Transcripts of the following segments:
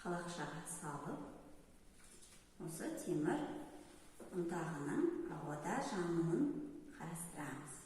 қалақшаға салып, осы темір ұнтағының ауада жануын қарастырамыз.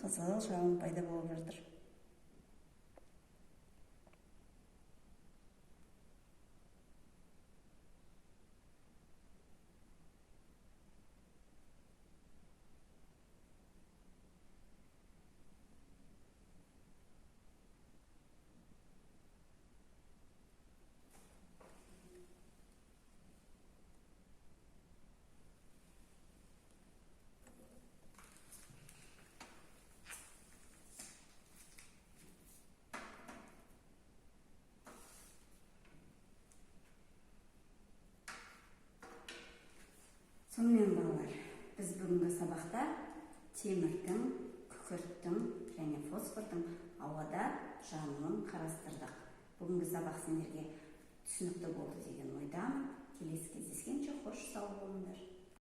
Қызыл жалын пайда болып жатыр. Сонымен балалар, біз бүгінгі сабақта темірдің, күкірттің және фосфордың ауада жануын қарастырдық. Бүгінгі сабақ сендерге түсінікті болды деген ойдамын. Келесі кездескенше қош сау болыңдар.